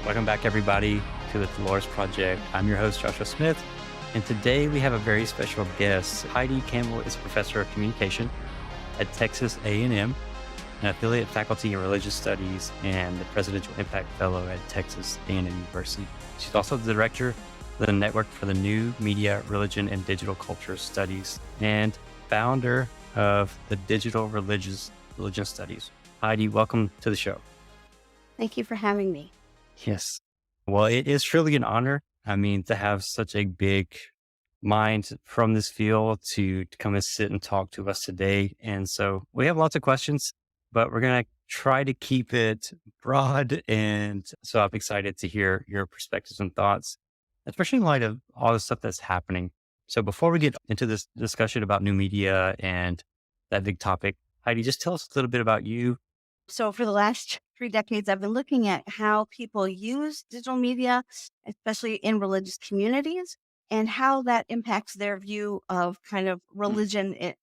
Welcome back, everybody, to the Dolores Project. I'm your host, Joshua Smith, and today we have a very special guest. Heidi Campbell is professor of communication at Texas A&M, an affiliate faculty in religious studies, and the Presidential Impact Fellow at Texas A&M University. She's also the director of the Network for the New Media, Religion, and Digital Culture Studies, and founder of the Digital Religion Studies. Heidi, welcome to the show. Thank you for having me. Yes. Well, it is truly an honor. To have such a big mind from this field to come and sit and talk to us today. And so we have lots of questions, but we're going to try to keep it broad. And so I'm excited to hear your perspectives and thoughts, especially in light of all the stuff that's happening. So before we get into this discussion about new media and that big topic, Heidi, just tell us a little bit about you. So for the last 3 decades, I've been looking at how people use digital media, especially in religious communities, and how that impacts their view of kind of religion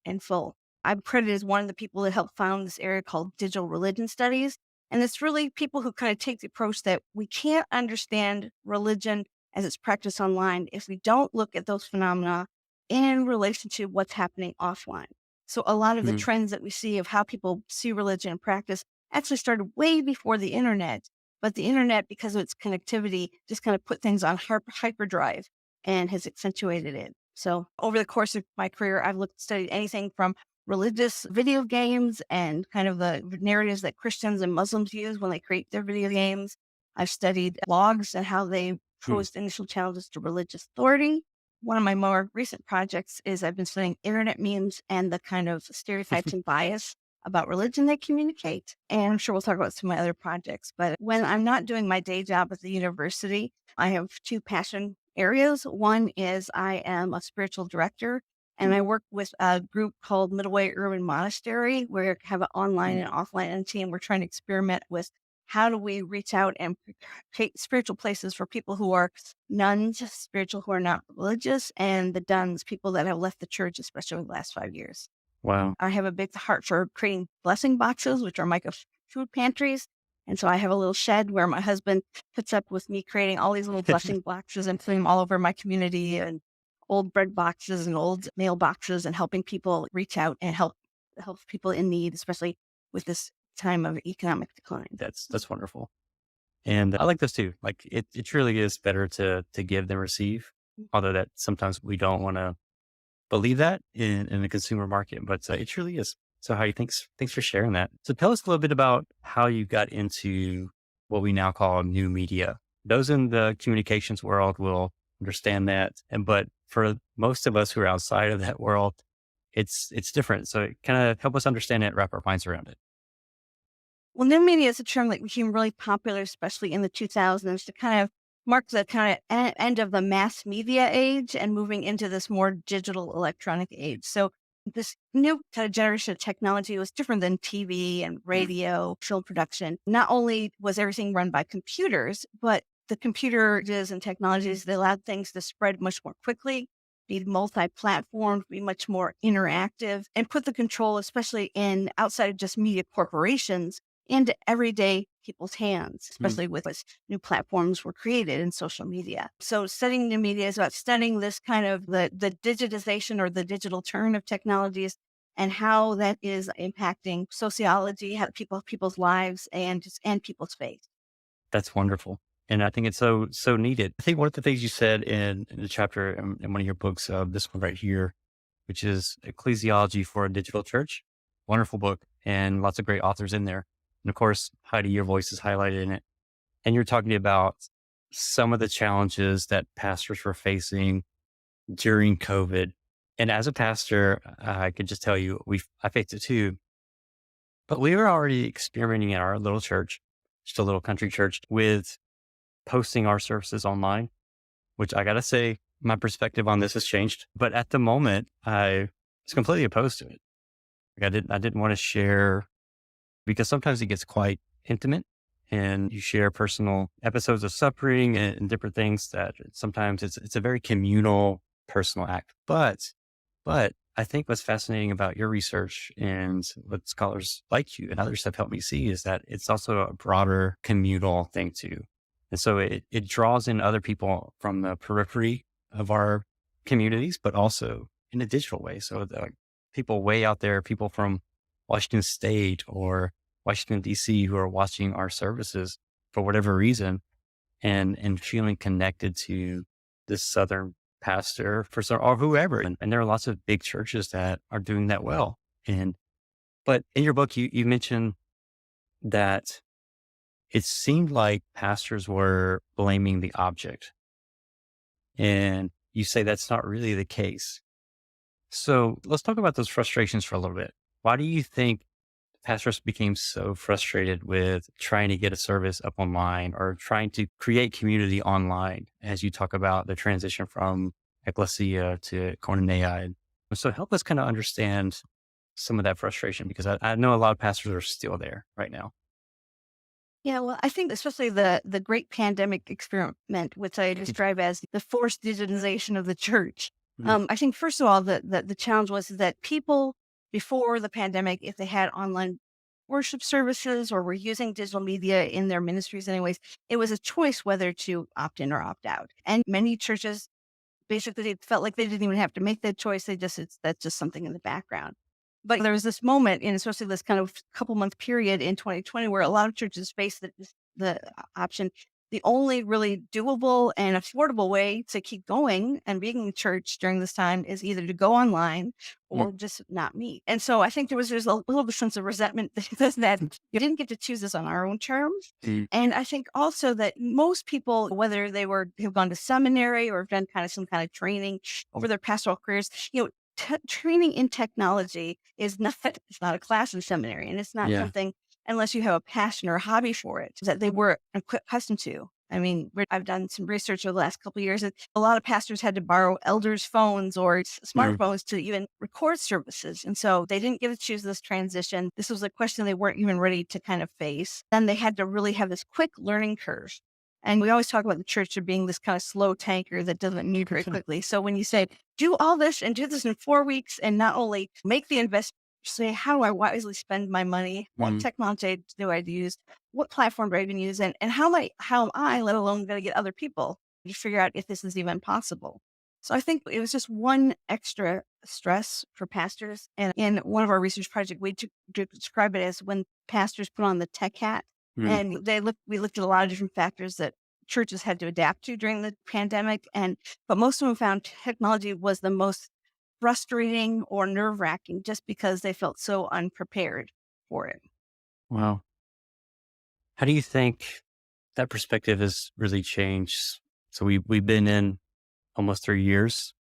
in full. I'm credited as one of the people that helped found this area called Digital Religion Studies. And it's really people who kind of take the approach that we can't understand religion as it's practiced online if we don't look at those phenomena in relation to what's happening offline. So a lot of the trends that we see of how people see religion and practice actually started way before the internet. But the internet, because of its connectivity, just kind of put things on hyperdrive and has accentuated it. So over the course of my career, I've studied anything from religious video games and kind of the narratives that Christians and Muslims use when they create their video games. I've studied blogs and how they posed initial challenges to religious authority. One of my more recent projects is I've been studying internet memes and the kind of stereotypes and bias about religion they communicate. And I'm sure we'll talk about some of my other projects. But when I'm not doing my day job at the university, I have 2 passion areas. One is I am a spiritual director, and I work with a group called Middle Way Urban Monastery, where I have an online and offline entity, and we're trying to experiment with how do we reach out and create spiritual places for people who are nuns, spiritual who are not religious, and the duns, people that have left the church, especially in the last 5 years. Wow. I have a big heart for creating blessing boxes, which are micro food pantries. And so I have a little shed where my husband puts up with me creating all these little blessing boxes and putting them all over my community, and old bread boxes and old mail boxes, and helping people reach out and help people in need, especially with this time of economic decline. That's wonderful. And I like this too. Like it truly is better to give than receive, although that sometimes we don't want to believe that in the consumer market, but it truly is. So Heidi, thanks for sharing that. So tell us a little bit about how you got into what we now call new media. Those in the communications world will understand that. But for most of us who are outside of that world, it's different. So kind of help us understand it, wrap our minds around it. Well, new media is a term that became really popular, especially in the 2000s, to kind of mark the kind of end of the mass media age and moving into this more digital electronic age. So this new kind of generation of technology was different than TV and radio, film production. Not only was everything run by computers, but the computers and technologies that allowed things to spread much more quickly, be multi-platform, be much more interactive, and put the control, especially in outside of just media corporations, into everyday people's hands, especially with as new platforms were created in social media. So studying new media is about studying this kind of the digitization or the digital turn of technologies and how that is impacting sociology, how people's lives and people's faith. That's wonderful. And I think it's so needed. I think one of the things you said in the chapter in one of your books, this one right here, which is Ecclesiology for a Digital Church, wonderful book and lots of great authors in there. And of course, Heidi, your voice is highlighted in it. And you're talking about some of the challenges that pastors were facing during COVID. And as a pastor, I could just tell you, I faced it too. But we were already experimenting at our little church, just a little country church, with posting our services online, which I got to say, my perspective on this has changed. But at the moment, I was completely opposed to it. Like I didn't want to share, because sometimes it gets quite intimate and you share personal episodes of suffering and different things that sometimes it's a very communal, personal act. But I I think what's fascinating about your research and what scholars like you and others have helped me see is that it's also a broader communal thing too. And so it draws in other people from the periphery of our communities, but also in a digital way. So the people way out there, people from Washington State or Washington, DC, who are watching our services for whatever reason and feeling connected to this Southern pastor for some or whoever. And there are lots of big churches that are doing that well. And but in your book, you mentioned that it seemed like pastors were blaming the object. And you say that's not really the case. So let's talk about those frustrations for a little bit. Why do you think pastors became so frustrated with trying to get a service up online or trying to create community online as you talk about the transition from ecclesia to koinonia? And so help us kind of understand some of that frustration because I know a lot of pastors are still there right now. Yeah, well, I think especially the great pandemic experiment, which I describe as the forced digitization of the church. Mm, I think first of all, the challenge was that people before the pandemic, if they had online worship services or were using digital media in their ministries anyways, it was a choice whether to opt in or opt out. And many churches basically they felt like they didn't even have to make that choice. That's just something in the background. But there was this moment, and especially this kind of couple month period in 2020, where a lot of churches faced the option. The only really doable and affordable way to keep going and being in church during this time is either to go online mm, or just not meet. And so I think there's a little bit sense of resentment that you didn't get to choose this on our own terms. mm, And I think also that most people, whether they have gone to seminary or have done kind of some kind of training over their pastoral careers, training in technology is not it's not a class in seminary, and it's not yeah. something unless you have a passion or a hobby for it that they were accustomed to. I mean, I've done some research over the last couple of years, and a lot of pastors had to borrow elders' phones or Mm, smartphones to even record services, and so they didn't get to choose this transition. This was a question they weren't even ready to kind of face. Then they had to really have this quick learning curve. And we always talk about the church of being this kind of slow tanker that doesn't move very quickly. So when you say, do all this and do this in 4 weeks and not only make the investment, say, how do I wisely spend my money? What mm, technology do I use? What platform do I even use? And how am I, let alone going to get other people to figure out if this is even possible? So I think it was just one extra stress for pastors. And in one of our research projects, we describe it as when pastors put on the tech hat mm. and we looked at a lot of different factors that churches had to adapt to during the pandemic. But most of them found technology was the most frustrating or nerve wracking just because they felt so unprepared for it. Wow. How do you think that perspective has really changed? So we've been in almost 3 years,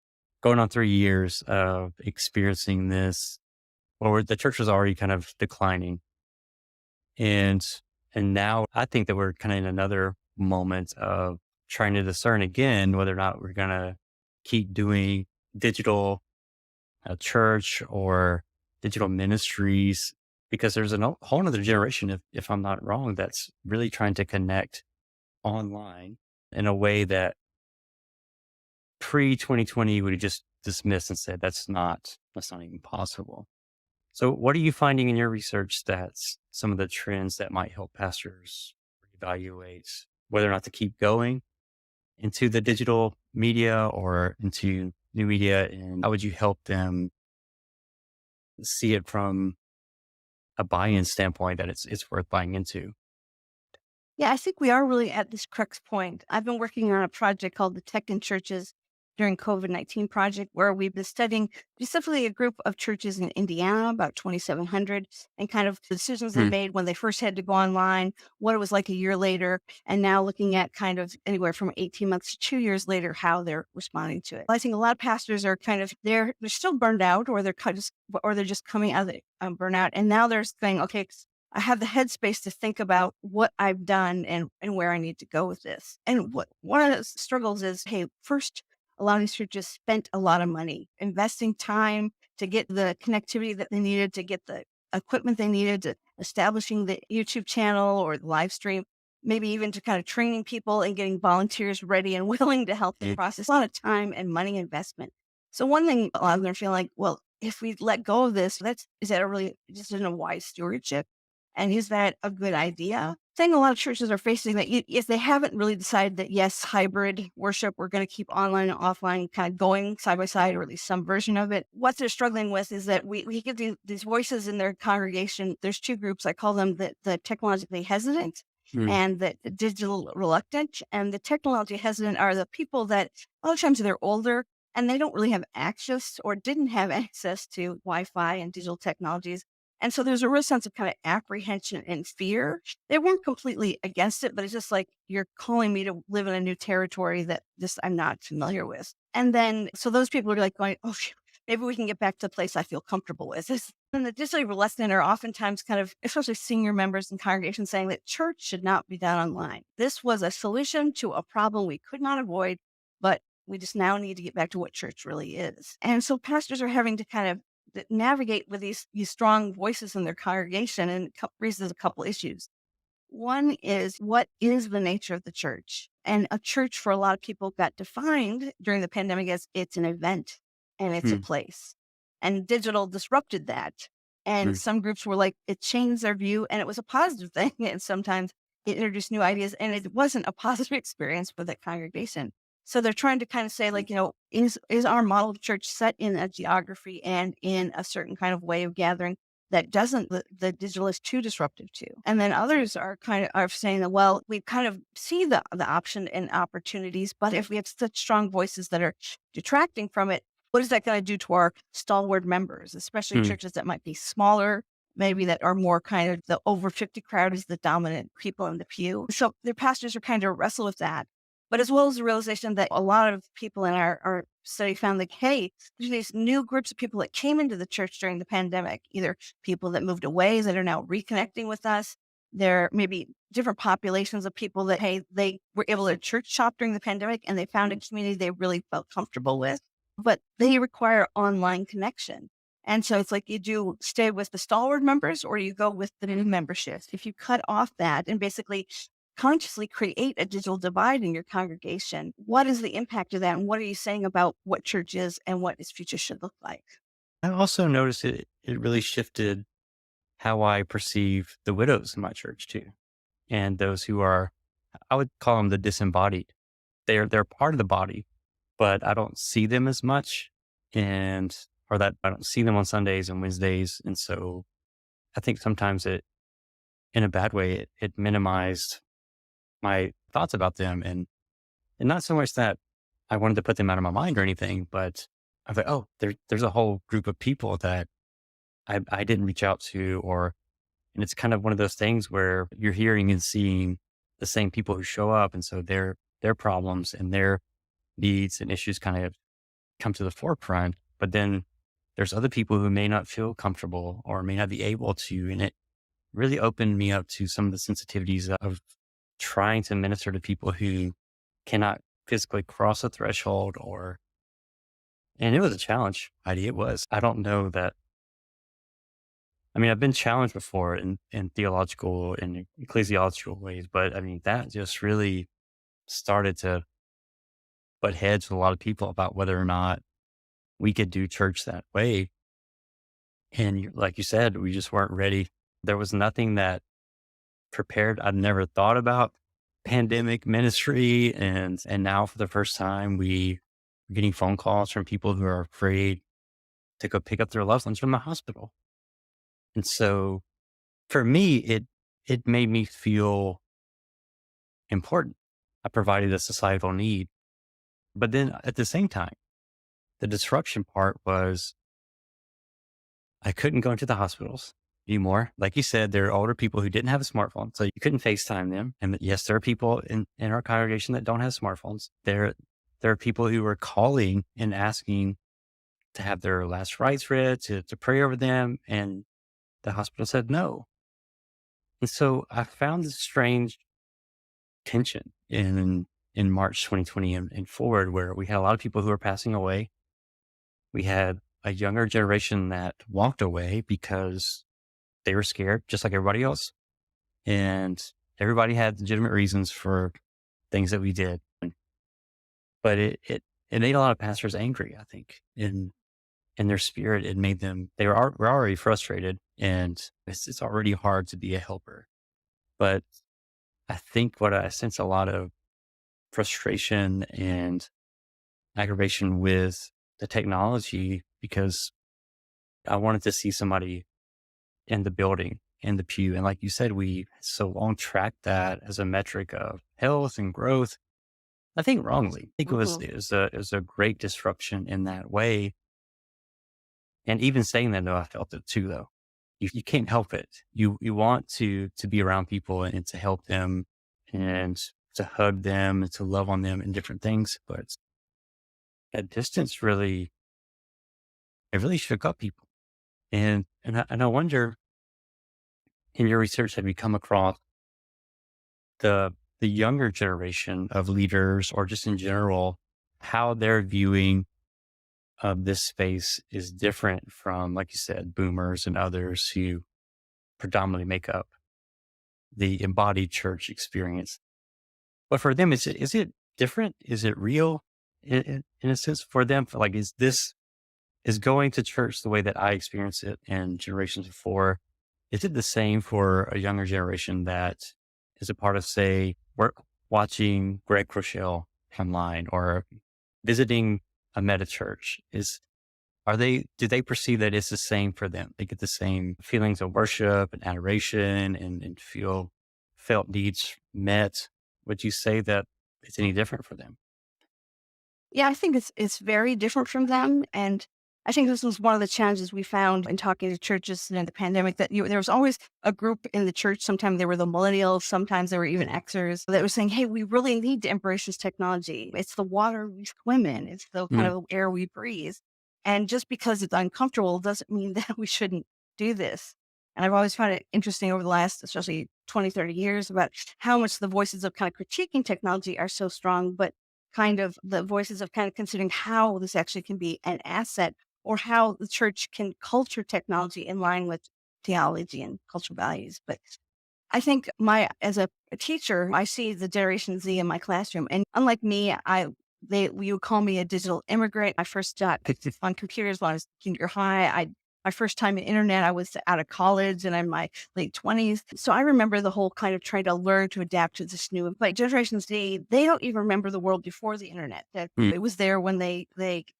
going on 3 years of experiencing this, or the church was already kind of declining. And now I think that we're kind of in another moment of trying to discern again whether or not we're going to keep doing digital church or digital ministries, because there's a whole other generation, if I'm not wrong, that's really trying to connect online in a way that pre 2020 would have just dismissed and said that's not even possible. So what are you finding in your research that's some of the trends that might help pastors evaluate whether or not to keep going into the digital media or into new media? And how would you help them see it from a buy-in standpoint that it's worth buying into? Yeah, I think we are really at this crux point. I've been working on a project called the Tech in Churches during COVID-19 project, where we've been studying specifically a group of churches in Indiana, about 2,700, and kind of the decisions they Hmm. made when they first had to go online, what it was like a year later, and now looking at kind of anywhere from 18 months to 2 years later, how they're responding to it. I think a lot of pastors are kind of, they're still burned out or or they're just coming out of the burnout. And now they're saying, okay, I have the headspace to think about what I've done and where I need to go with this. And what one of the struggles is, hey, first, a lot of these churches spent a lot of money investing time to get the connectivity that they needed, to get the equipment they needed, to establishing the YouTube channel or the live stream, maybe even to kind of training people and getting volunteers ready and willing to help the Mm. process. A lot of time and money investment. So one thing a lot of them are feeling like, well, if we let go of this, is that a really just in a wise stewardship? And is that a good idea? Thing a lot of churches are facing that if they haven't really decided that yes, hybrid worship, we're going to keep online and offline kind of going side by side, or at least some version of it. What they're struggling with is that we give these voices in their congregation. There's two groups. I call them the technologically hesitant Mm, and the digital reluctant. And the technology hesitant are the people that a lot of times they're older and they don't really have access or didn't have access to Wi-Fi and digital technologies. And so there's a real sense of kind of apprehension and fear. They weren't completely against it, but it's just like you're calling me to live in a new territory that just I'm not familiar with. And then so those people are like going, oh, phew, maybe we can get back to the place I feel comfortable with. And the digitally reluctant are oftentimes kind of, especially senior members in congregations, saying that church should not be done online. This was a solution to a problem we could not avoid, but we just now need to get back to what church really is. And so pastors are having to kind of navigate with these strong voices in their congregation, and it raises a couple issues. One is, what is the nature of the church? And a church for a lot of people got defined during the pandemic as it's an event and it's a mm, place. And digital disrupted that. And mm, some groups were like, it changed their view and it was a positive thing. And sometimes it introduced new ideas and it wasn't a positive experience for that congregation. So they're trying to kind of say, like, is our model of church set in a geography and in a certain kind of way of gathering that doesn't the digital is too disruptive to. And then others are kind of are saying that, well, we kind of see the option and opportunities, but if we have such strong voices that are detracting from it, what is that going to do to our stalwart members, especially mm. churches that might be smaller, maybe that are more kind of the over 50 crowd is the dominant people in the pew. So their pastors are kind of wrestle with that. But as well as the realization that a lot of people in our study found like, hey, there's these new groups of people that came into the church during the pandemic, either people that moved away that are now reconnecting with us. There may be different populations of people that, hey, they were able to church shop during the pandemic and they found a community they really felt comfortable with, but they require online connection. And so it's like you do stay with the stalwart members or you go with the new memberships. If you cut off that and basically consciously create a digital divide in your congregation, what is the impact of that? And what are you saying about what church is and what its future should look like? I also noticed it really shifted how I perceive the widows in my church too, and those who are, I would call them the disembodied. They're part of the body, but I don't see them as much, and or that I don't see them on Sundays and Wednesdays, and so I think sometimes in a bad way, it minimized my thoughts about them, and not so much that I wanted to put them out of my mind or anything, but I was like, oh, there's a whole group of people that I didn't reach out to, and it's kind of one of those things where you're hearing and seeing the same people who show up. And so their problems and their needs and issues kind of come to the forefront. But then there's other people who may not feel comfortable or may not be able to. And it really opened me up to some of the sensitivities of trying to minister to people who cannot physically cross a threshold and it was a challenge, Heidi. It was. I don't know that. I mean, I've been challenged before in theological and ecclesiological ways, but I mean, that just really started to butt heads with a lot of people about whether or not we could do church that way. And like you said, we just weren't ready. There was nothing that prepared. I'd never thought about pandemic ministry. And now for the first time, we're getting phone calls from people who are afraid to go pick up their loved ones from the hospital. And so for me, it made me feel important. I provided a societal need. But then at the same time, the disruption part was I couldn't go into the hospitals anymore. Like you said, there are older people who didn't have a smartphone, so you couldn't FaceTime them. And yes, there are people in our congregation that don't have smartphones. There are people who are calling and asking to have their last rites read, to pray over them. And the hospital said no. And so I found this strange tension in March 2020 and forward, where we had a lot of people who were passing away. We had a younger generation that walked away because they were scared, just like everybody else. And everybody had legitimate reasons for things that we did. But it made a lot of pastors angry, I think. in their spirit, it made them, were already frustrated, and it's already hard to be a helper. But I think what I sense a lot of frustration and aggravation with the technology, because I wanted to see somebody in the building, in the pew. And like you said, we so long tracked that as a metric of health and growth. I think wrongly. I think Mhm. it was a great disruption in that way. And even saying that, though, I felt it too, though. You can't help it. You want to be around people and to help them and to hug them and to love on them and different things. But that distance really, it really shook up people. And I wonder, in your research, have you come across the the younger generation of leaders, or just in general, how they're viewing of this space is different from, like you said, boomers and others who predominantly make up the embodied church experience? But for them, is it different? Is it real in a sense for them? Like, is this, is going to church the way that I experienced it in generations before? Is it the same for a younger generation that is a part of, say, we're watching Greg Rochelle online or visiting a meta church? Do they perceive that it's the same for them? They get the same feelings of worship and adoration and feel felt needs met. Would you say that it's any different for them? Yeah, I think it's very different from them, and I think this was one of the challenges we found in talking to churches during the pandemic, that there was always a group in the church. Sometimes they were the millennials, sometimes they were even Xers that were saying, "Hey, we really need to embrace this technology. It's the water we swim in. It's the kind Mm, of air we breathe. And just because it's uncomfortable doesn't mean that we shouldn't do this." And I've always found it interesting over the last, especially 20, 30 years, about how much the voices of kind of critiquing technology are so strong, but kind of the voices of kind of considering how this actually can be an asset, or how the church can culture technology in line with theology and cultural values. But I think as a teacher, I see the Generation Z in my classroom, and unlike me, you would call me a digital immigrant. I first got on computers when I was junior high. My first time in internet, I was out of college and I'm in my late 20s. So I remember the whole kind of trying to learn to adapt to this new, like Generation Z, they don't even remember the world before the internet. That mm, it was there when they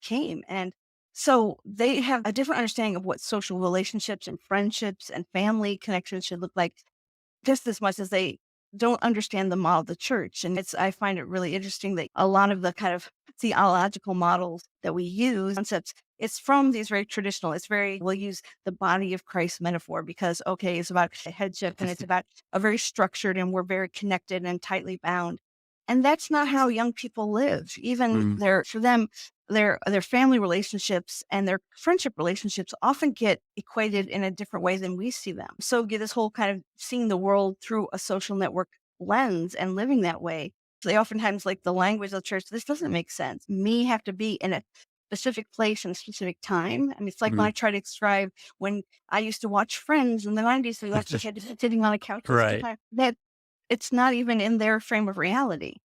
came. And so they have a different understanding of what social relationships and friendships and family connections should look like, just as much as they don't understand the model of the church. And I find it really interesting that a lot of the kind of theological models that we use, concepts, it's from these very traditional, we'll use the body of Christ metaphor because, okay, it's about headship and it's about a very structured, and we're very connected and tightly bound. And that's not how young people live. Even mm, for them, their family relationships and their friendship relationships often get equated in a different way than we see them. So get this whole kind of seeing the world through a social network lens and living that way. They oftentimes like the language of the church. This doesn't make sense. Me have to be in a specific place and a specific time. I mean, it's like when mm. I try to describe when I used to watch Friends in the 90s, so you actually had to be sitting on a couch the same Right. time. That it's not even in their frame of reality.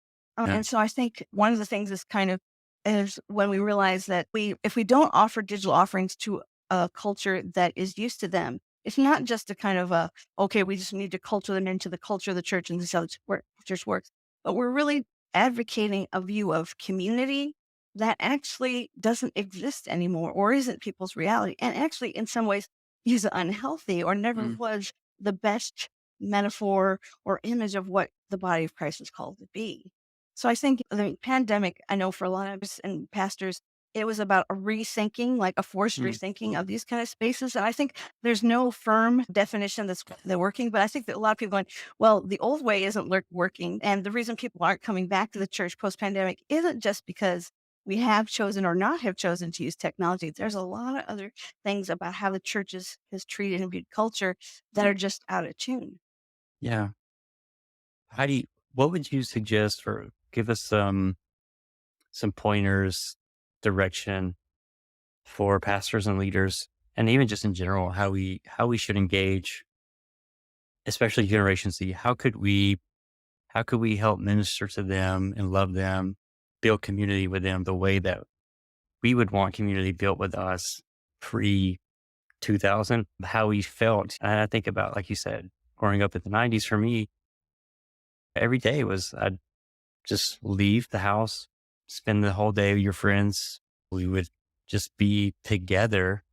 Yeah. And so I think one of the things is kind of is when we realize that if we don't offer digital offerings to a culture that is used to them, it's not just a kind of okay, we just need to culture them into the culture of the church and this is how church works. But we're really advocating a view of community that actually doesn't exist anymore or isn't people's reality. And actually, in some ways, is unhealthy or never Mm, was the best metaphor or image of what the body of Christ is called to be. So I think the pandemic, I know for a lot of us and pastors, it was about a rethinking, like a forced mm, rethinking of these kind of spaces. And I think there's no firm definition that's working, but I think that a lot of people going, well, the old way isn't working. And the reason people aren't coming back to the church post pandemic isn't just because we have chosen or not have chosen to use technology. There's a lot of other things about how the church has treated and viewed culture that are just out of tune. yeah. Heidi, what would you suggest, or give us some pointers, direction for pastors and leaders, and even just in general, how we should engage, especially Generation Z? How could we help minister to them and love them, build community with them the way that we would want community built with us? pre 2000, how we felt. And I think about, like you said, growing up in the 90s for me, every day was I'd just leave the house, spend the whole day with your friends. We would just be together.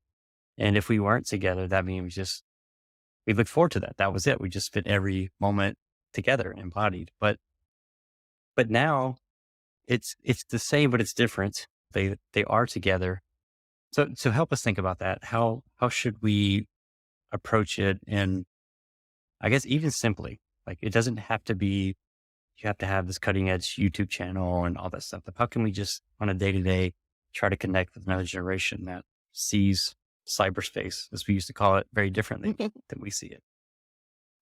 And if we weren't together, that means we looked forward to that. That was it. We just spent every moment together, embodied. But now it's the same, but it's different. They are together. So help us think about that. How should we approach it? And I guess even simply, like it doesn't have to be, you have to have this cutting edge YouTube channel and all that stuff. But how can we just on a day to day try to connect with another generation that sees cyberspace, as we used to call it, very differently than we see it?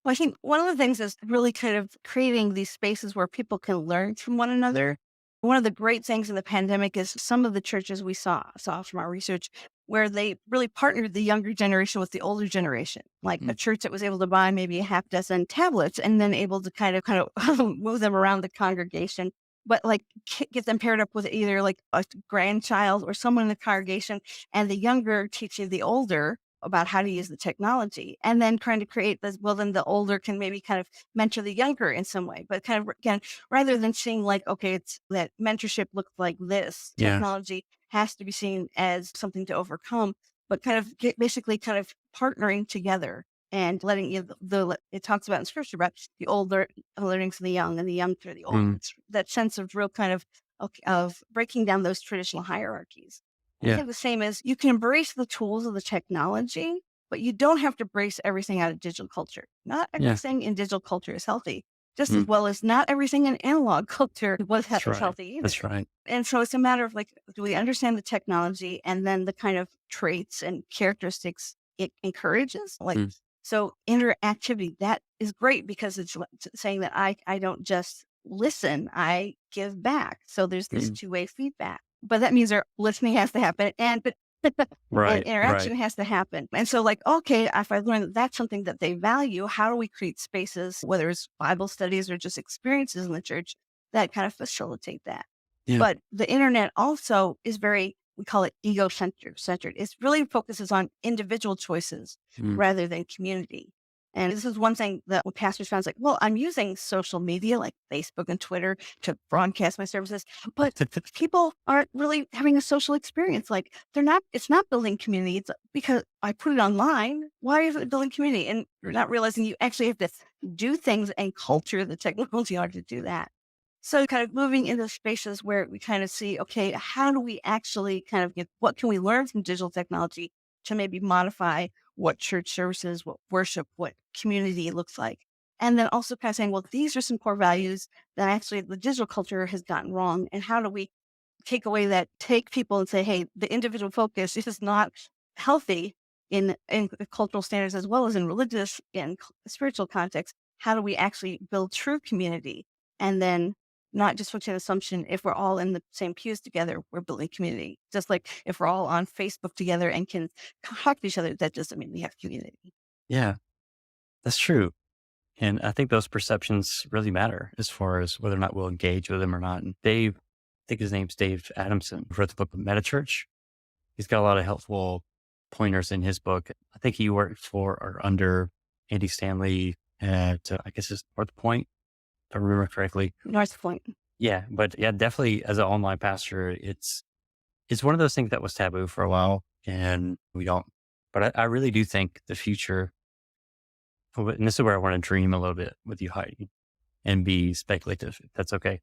Well, I think one of the things is really kind of creating these spaces where people can learn from one another. One of the great things in the pandemic is some of the churches we saw from our research where they really partnered the younger generation with the older generation, like a Mm, church that was able to buy maybe a half dozen tablets and then able to kind of move them around the congregation, but like get them paired up with either like a grandchild or someone in the congregation, and the younger teaching the older about how to use the technology, and then trying to create this. Well, then the older can maybe kind of mentor the younger in some way, but kind of again, rather than seeing like, okay, it's that mentorship looks like this, yeah. technology has to be seen as something to overcome, but kind of basically kind of partnering together and letting you, it talks about in scripture about the older learning from the young and the young through the old. Mm, It's that sense of real kind of, okay, of breaking down those traditional hierarchies. I yeah. think the same as you can embrace the tools of the technology, but you don't have to embrace everything out of digital culture. Not Yeah. everything in digital culture is healthy, just as Mm, well as not everything in analog culture that's is right. healthy either. That's right. And so it's a matter of like, do we understand the technology and then the kind of traits and characteristics it encourages? Like, Mm, so interactivity, that is great because it's saying that I don't just listen, I give back. So there's this mm, two-way feedback. But that means our listening has to happen and and right. Right. interaction has to happen. And so like, okay, if I learn that that's something that they value, how do we create spaces, whether it's Bible studies or just experiences in the church that kind of facilitate that? Yeah. But the internet also is very, we call it ego centered. It really focuses on individual choices Mm. rather than community. And this is one thing that when pastors found, like, well, I'm using social media like Facebook and Twitter to broadcast my services, but people aren't really having a social experience. Like it's not building community. It's because I put it online. Why is it building community? And you're not realizing you actually have to do things and culture the technology in order to do that. So kind of moving into spaces where we kind of see, okay, how do we actually kind of get, what can we learn from digital technology to maybe modify what church services, what worship, what community looks like? And then also kind of saying, well, these are some core values that actually the digital culture has gotten wrong. And how do we take people and say, hey, the individual focus is not healthy in cultural standards as well as in religious and spiritual context. How do we actually build true community? And then not just focus on assumption if we're all in the same pews together, we're building community. Just like if we're all on Facebook together and can talk to each other, that doesn't mean we have community. Yeah, that's true. And I think those perceptions really matter as far as whether or not we'll engage with them or not. And Dave, I think his name's Dave Adamson, who wrote the book Meta Church. He's got a lot of helpful pointers in his book. I think he worked for or under Andy Stanley at, I guess it's North Point, if I remember correctly. North Point. Yeah, but yeah, definitely as an online pastor, it's one of those things that was taboo for a while, and we don't. But I really do think the future, and this is where I want to dream a little bit with you, Heidi, and be speculative, if that's okay.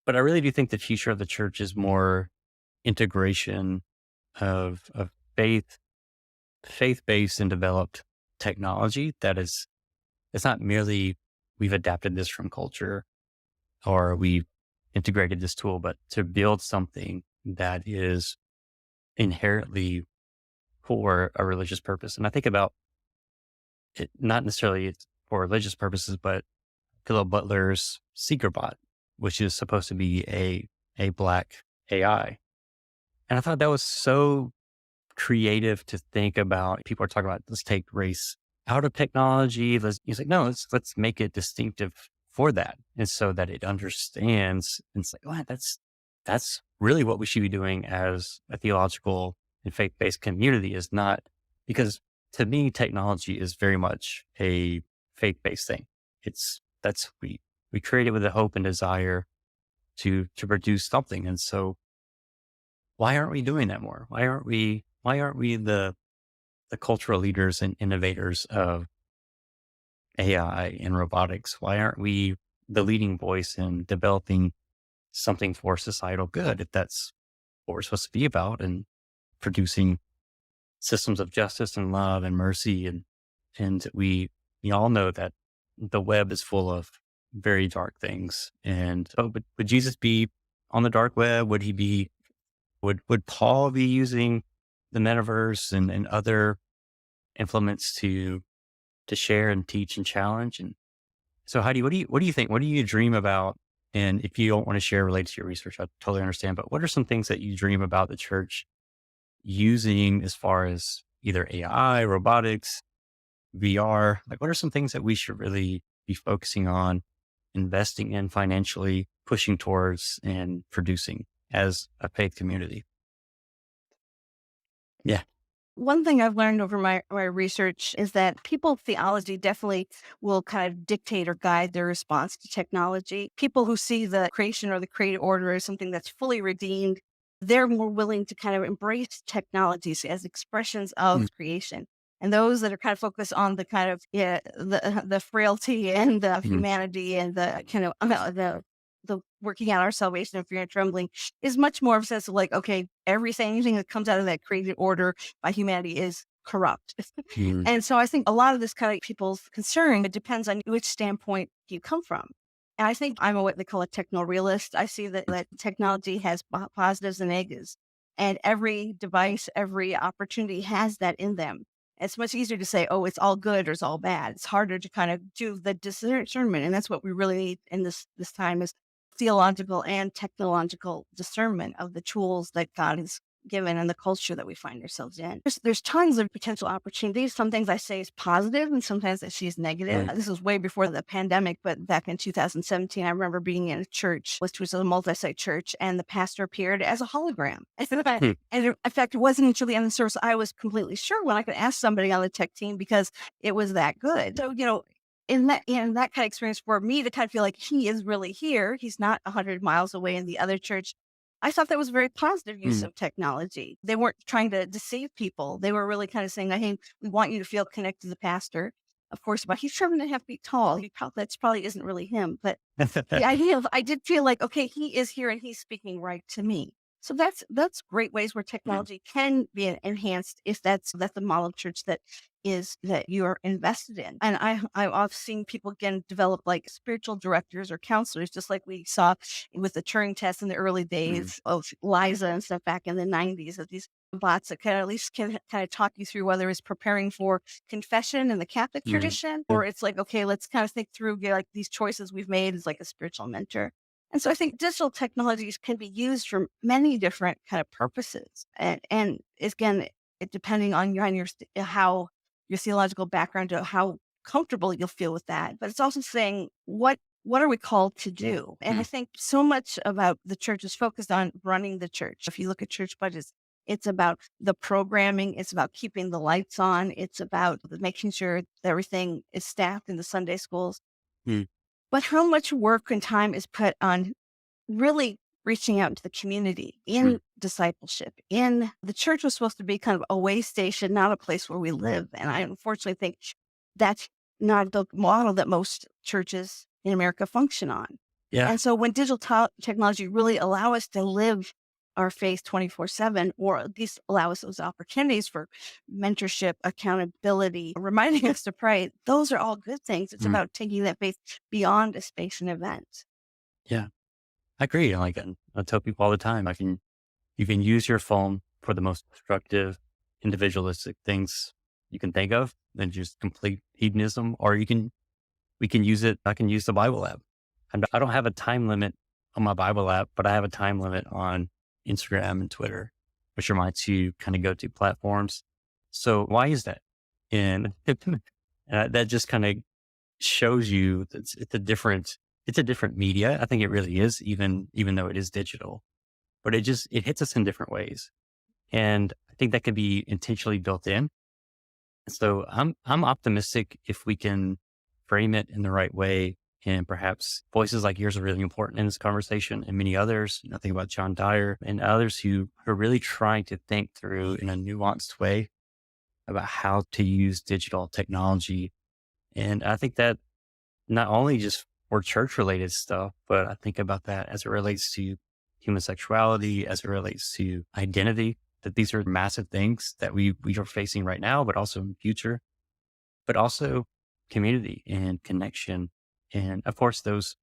But I really do think the future of the church is more integration of faith, faith based and developed technology. That is, it's not merely we've adapted this from culture or we've integrated this tool, but to build something that is inherently for a religious purpose. And I think about it, not necessarily for religious purposes, but Philip Butler's SeekerBot, which is supposed to be a black AI. And I thought that was so creative to think about. People are talking about, let's take race out of technology. He's like, no, let's make it distinctive for that. And so that it understands. And it's like, wow, that's really what we should be doing as a theological and faith-based community is not, because to me, technology is very much a faith-based thing. We create it with a hope and desire to produce something. And so why aren't we doing that more? Why aren't we the cultural leaders and innovators of AI and robotics? Why aren't we the leading voice in developing something for societal good, if that's what we're supposed to be about, and producing systems of justice and love and mercy? And we all know that the web is full of very dark things. And would Jesus be on the dark web? Would Paul be using the metaverse and other implements to share and teach and challenge? And so, Heidi, what do you think? What do you dream about? And if you don't want to share related to your research, I totally understand. But what are some things that you dream about the church using as far as either AI, robotics, VR? Like, what are some things that we should really be focusing on, investing in financially, pushing towards, and producing as a faith community? Yeah. One thing I've learned over my research is that people's theology definitely will kind of dictate or guide their response to technology. People who see the creation or the created order as something that's fully redeemed, they're more willing to kind of embrace technologies as expressions Mm, of creation. And those that are kind of focused on the kind of the frailty and the mm, humanity and the kind of the working out our salvation of fear and trembling is much more of a sense of like, okay, anything that comes out of that created order by humanity is corrupt. mm, And so I think a lot of this kind of people's concern, it depends on which standpoint you come from. And I think I'm what they call a techno realist. I see that technology has positives and negatives, and every device, every opportunity has that in them. It's much easier to say, oh, it's all good or it's all bad. It's harder to kind of do the discernment. And that's what we really need in this time is theological and technological discernment of the tools that God has given and the culture that we find ourselves in. There's tons of potential opportunities. Some things I say is positive and sometimes I see as negative. mm, This was way before the pandemic, but back in 2017, I remember being in a church, which was a multi-site church, and the pastor appeared as a hologram. mm, And in fact, it wasn't until the end of the service I was completely sure when I could ask somebody on the tech team because it was that good. So, in that kind of experience for me to kind of feel like he is really here, he's not 100 miles away in the other church. I thought that was a very positive use mm, of technology. They weren't trying to deceive people. They were really kind of saying, hey, we want you to feel connected to the pastor. Of course, but he's 7.5 feet tall. That's probably isn't really him. But the idea of I did feel like, okay, he is here and he's speaking right to me. So that's great ways where mm, technology can be enhanced if that's the model of church that you are invested in. And I've seen people again develop like spiritual directors or counselors, just like we saw with the Turing test in the early mm, days of Liza and stuff back in the 90s of these bots that can at least can kind of talk you through whether it's preparing for confession in the Catholic mm, tradition, yeah, or it's like, okay, let's kind of think through like these choices we've made as like a spiritual mentor. And so I think digital technologies can be used for many different kind of purposes. And again, it depending on how your theological background to how comfortable you'll feel with that. But it's also saying what are we called to do? And I mm, think so much about the church is focused on running the church. If you look at church budgets, it's about the programming, it's about keeping the lights on, it's about making sure that everything is staffed in the Sunday schools. mm, But how much work and time is put on really reaching out into the community mm, in discipleship? In the church was supposed to be kind of a way station, not a place where we live. And I unfortunately think that's not the model that most churches in America function on. yeah, And so when technology really allow us to live our faith 24/7, or at least allow us those opportunities for mentorship, accountability, reminding us to pray, those are all good things. It's mm, about taking that faith beyond a space and event. yeah. I agree. Like, I tell people all the time, you can use your phone for the most destructive, individualistic things you can think of, and just complete hedonism, or we can use it. I can use the Bible app. I don't have a time limit on my Bible app, but I have a time limit on Instagram and Twitter, which are my two kind of go-to platforms. So why is that? And that just kind of shows you that it's a different media. I think it really is, even though it is digital, but it hits us in different ways. And I think that could be intentionally built in. So I'm optimistic if we can frame it in the right way. And perhaps voices like yours are really important in this conversation, and many others. Think about John Dyer and others who are really trying to think through in a nuanced way about how to use digital technology. And I think that not only just for church related stuff, but I think about that as it relates to human sexuality, as it relates to identity, that these are massive things that we are facing right now, but also in the future, but also community and connection. And of course, those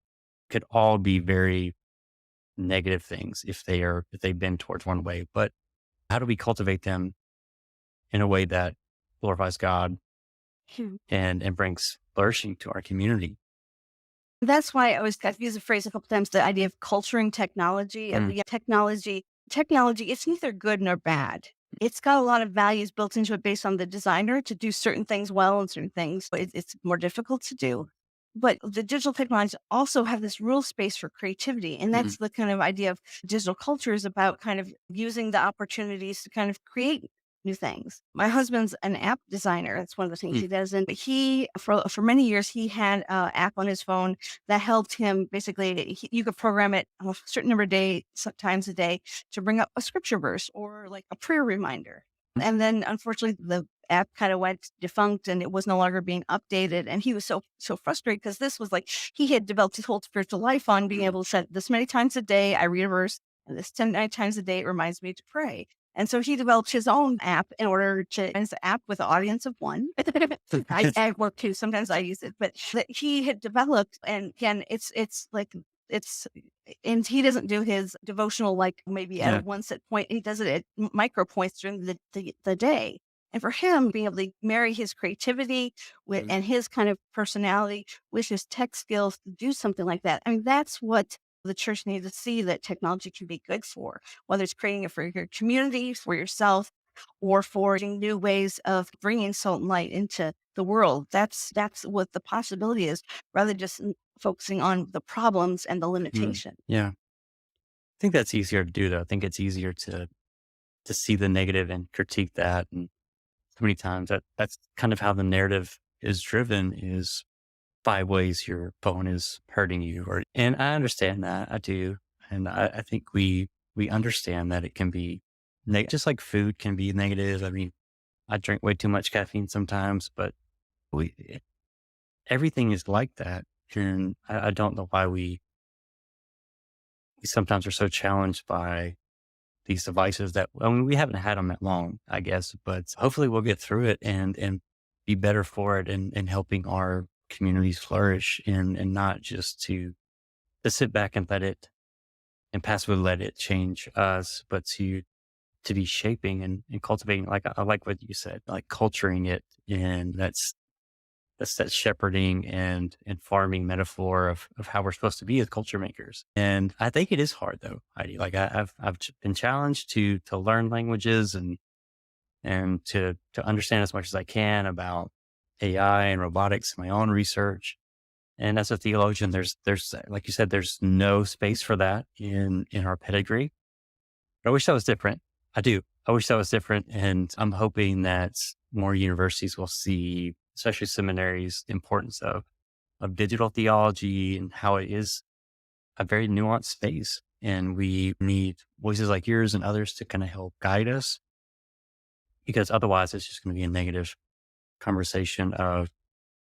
could all be very negative things if they bend towards one way. But how do we cultivate them in a way that glorifies God Hmm. and brings flourishing to our community? That's why I've used the phrase a couple times, the idea of culturing technology, of Mm, the technology, it's neither good nor bad. It's got a lot of values built into it based on the designer to do certain things well and certain things it's more difficult to do. But the digital technologies also have this real space for creativity. And mm, that's the kind of idea of digital culture is about kind of using the opportunities to kind of create new things. My husband's an app designer. That's one of the things mm, he does. And for many years, he had an app on his phone that helped him basically, you could program it a certain number of times a day to bring up a scripture verse or like a prayer reminder. And then unfortunately, the app kind of went defunct and it was no longer being updated. And he was so frustrated because this was like he had developed his whole spiritual life on being able to set this many times a day, I read a verse, and this 9 times a day, it reminds me to pray. And so he developed his own app in order to, and it's an app with an audience of one. I work too. Sometimes I use it, but that he had developed, and again, it's like it's, and he doesn't do his devotional like maybe at a yeah. one set point. He does it at micro points during the day. And for him, being able to marry his creativity with Mm, and his kind of personality with his tech skills to do something like that, I mean, that's what the church needs to see that technology can be good for, whether it's creating it for your community, for yourself, or for new ways of bringing salt and light into the world. That's what the possibility is, rather than just focusing on the problems and the mm, limitation. yeah. I think that's easier to do though. I think it's easier to see the negative and critique that. And so many times that's kind of how the narrative is driven is by ways your phone is hurting you. And I understand that. I do. And I think we understand that it can be just like food can be negative. I mean, I drink way too much caffeine sometimes, but we, everything is like that. And I don't know why we sometimes are so challenged by these devices that, I mean, we haven't had them that long, I guess, but hopefully we'll get through it and be better for it and helping our communities flourish and not just to sit back and let it and passively let it change us, but to be shaping and cultivating, like I like what you said, like culturing it. And that's that shepherding and farming metaphor of how we're supposed to be as culture makers. And I think it is hard though, Heidi. Like I've been challenged to learn languages and to understand as much as I can about AI and robotics in my own research. And as a theologian, there's like you said, there's no space for that in our pedigree. But I wish that was different. I do. I wish that was different. And I'm hoping that more universities will see, especially seminaries, the importance of digital theology and how it is a very nuanced space. And we need voices like yours and others to kind of help guide us because otherwise it's just going to be a negative conversation of,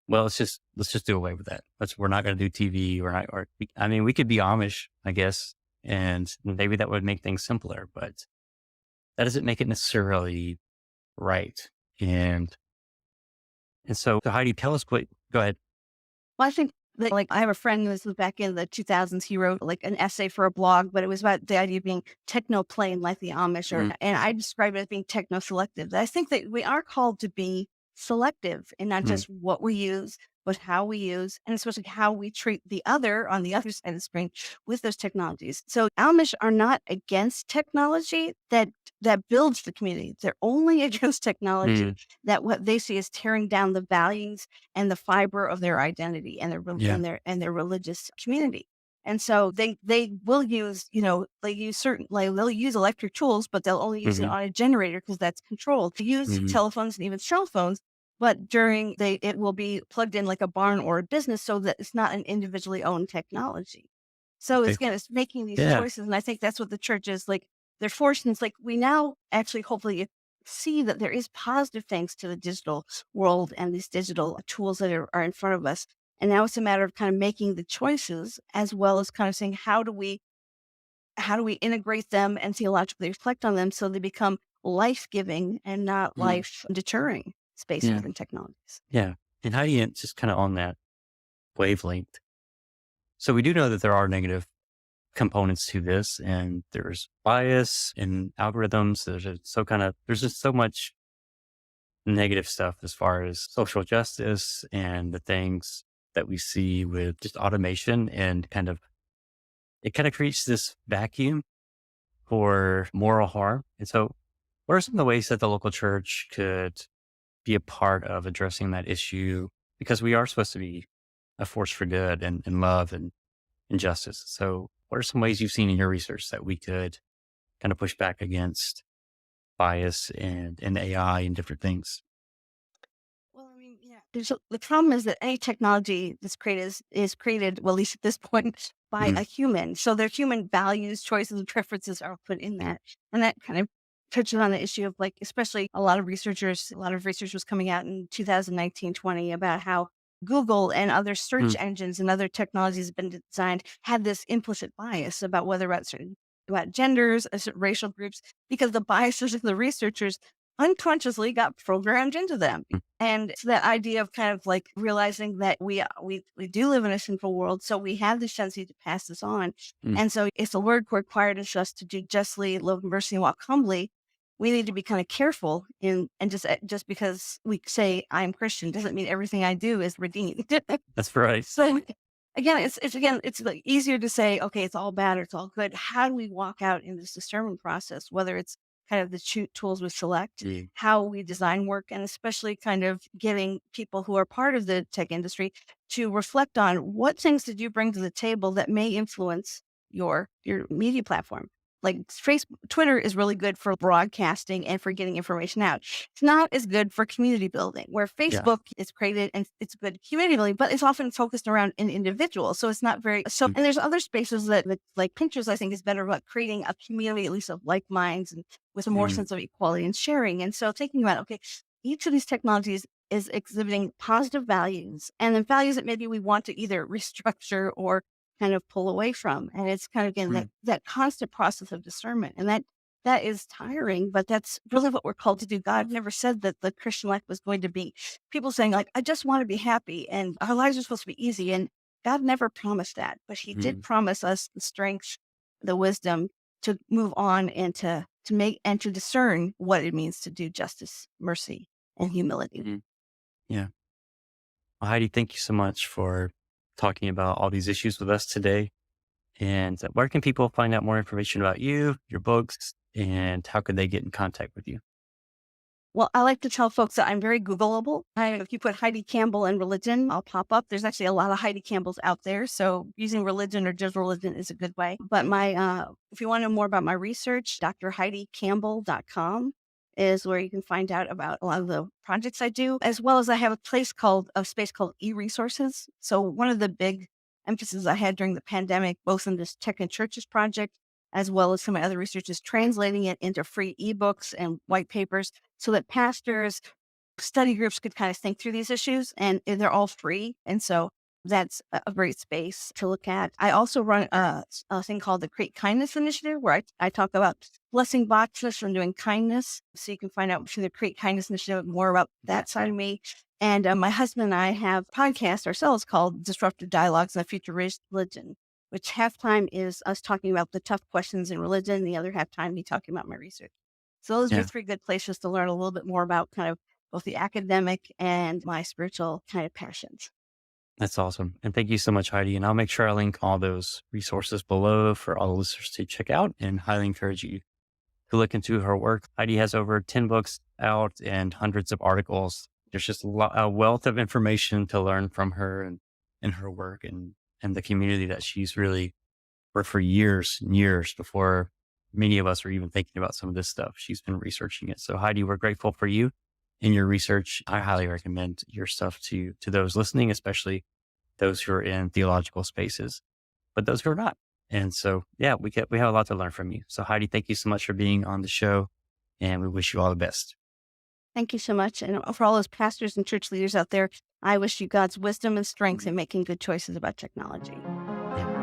well, let's just do away with that. We're not going to do TV. I mean, we could be Amish, I guess, and maybe that would make things simpler, but that doesn't make it necessarily right. And so Heidi, tell us go ahead. Well, I think that, like, I have a friend, this was back in the 2000s, he wrote like an essay for a blog, but it was about the idea of being techno plain like the Amish, Mm, and I describe it as being techno selective. I think that we are called to be selective in not mm, just what we use, but how we use, and especially how we treat the other on the other side of the screen with those technologies. So Amish are not against technology that builds the community. They're only against technology mm, that what they see is tearing down the values and the fiber of their identity and yeah. their religious community. And so they will use, they use certain, like they'll use electric tools, but they'll only use it Hmm. on a generator because that's controlled. To use Hmm. telephones and even cell phones, but it will be plugged in like a barn or a business so that it's not an individually owned technology. So Okay. it's making these Yeah. choices. And I think that's what the church is like. They're forced, and it's like we now actually hopefully see that there is positive things to the digital world and these digital tools that are in front of us. And now it's a matter of kind of making the choices as well as kind of saying how do we integrate them and theologically reflect on them so they become life-giving and not Mhm. life-deterring spaces Yeah. and technologies. Yeah. And how do you just kind of on that wavelength? So we do know that there are negative components to this, and there's bias in algorithms. There's just so much negative stuff as far as social justice and the things that we see with just automation and it kind of creates this vacuum for moral harm. And so what are some of the ways that the local church could be a part of addressing that issue? Because we are supposed to be a force for good and love and justice. So what are some ways you've seen in your research that we could kind of push back against bias and AI and different things? Well, I mean, yeah. The problem is that any technology that's created is created, well, at least at this point, by Mhm. a human. So their human values, choices, and preferences are put in that. And that kind of touches on the issue of like, especially a lot of research was coming out in 2019-20 about how Google and other search Mm. engines and other technologies have been designed had this implicit bias about whether about genders, racial groups, because the biases of the researchers unconsciously got programmed into them. Mm. And it's that idea of kind of like realizing that we do live in a sinful world, so we have this tendency to pass this on. Mm. And so if the word required us just to do justly, love mercy, and walk humbly, we need to be kind of careful in and just because we say I'm Christian doesn't mean everything I do is redeemed. That's right. So again, it's like easier to say, okay, it's all bad or it's all good. How do we walk out in this discernment process, whether it's kind of the tools we select, Mm. how we design work, and especially kind of getting people who are part of the tech industry to reflect on what things did you bring to the table that may influence your media platform. Like Twitter is really good for broadcasting and for getting information out. It's not as good for community building, where Yeah. Facebook is created and it's good community building, but it's often focused around an individual. So it's not very so. Mm. And there's other spaces that like Pinterest, I think, is better about creating a community, at least of like minds and with a more Mm. sense of equality and sharing. And so thinking about, okay, each of these technologies is exhibiting positive values and then values that maybe we want to either restructure or kind of pull away from. And it's kind of again Mm. that constant process of discernment. And that is tiring, but that's really what we're called to do. God never said that the Christian life was going to be people saying like, I just want to be happy and our lives are supposed to be easy. And God never promised that, but he did Mm. promise us the strength, the wisdom to move on and to make and to discern what it means to do justice, mercy, and humility. Mm. Yeah. Well, Heidi, thank you so much for talking about all these issues with us today. And where can people find out more information about you, your books, and how can they get in contact with you? Well, I like to tell folks that I'm very Googleable. If you put Heidi Campbell and religion, I'll pop up. There's actually a lot of Heidi Campbells out there. So using religion or just religion is a good way. But if you want to know more about my research, drheidicampbell.com is where you can find out about a lot of the projects I do, as well as I have a space called e-resources. So one of the big emphasis I had during the pandemic, both in this Tech and Churches project, as well as some of my other research is translating it into free ebooks and white papers so that pastors, study groups could kind of think through these issues and they're all free. And so that's a great space to look at. I also run a thing called the Create Kindness Initiative where I talk about blessing boxes and doing kindness. So you can find out through the Create Kindness Initiative more about that side of me. And my husband and I have a podcast ourselves called Disruptive Dialogues on the Future of Religion, which half time is us talking about the tough questions in religion. The other half time, me talking about my research. So those are Yeah, three good places to learn a little bit more about kind of both the academic and my spiritual kind of passions. that's awesome. And thank you so much, Heidi. And I'll make sure I link all those resources below for all the listeners to check out and highly encourage you to look into her work. Heidi has over 10 books out and hundreds of articles. There's just a wealth of information to learn from her and her work. And and the community that she's really worked for years and years before many of us are even thinking about some of this stuff. She's been researching it. So Heidi, we're grateful for you and your research. I highly recommend your stuff to those listening, especially those who are in theological spaces, but those who are not. And so, yeah, we have a lot to learn from you. So Heidi, thank you so much for being on the show, and we wish you all the best. Thank you so much. And for all those pastors and church leaders out there, I wish you God's wisdom and strength in making good choices about technology. Yeah.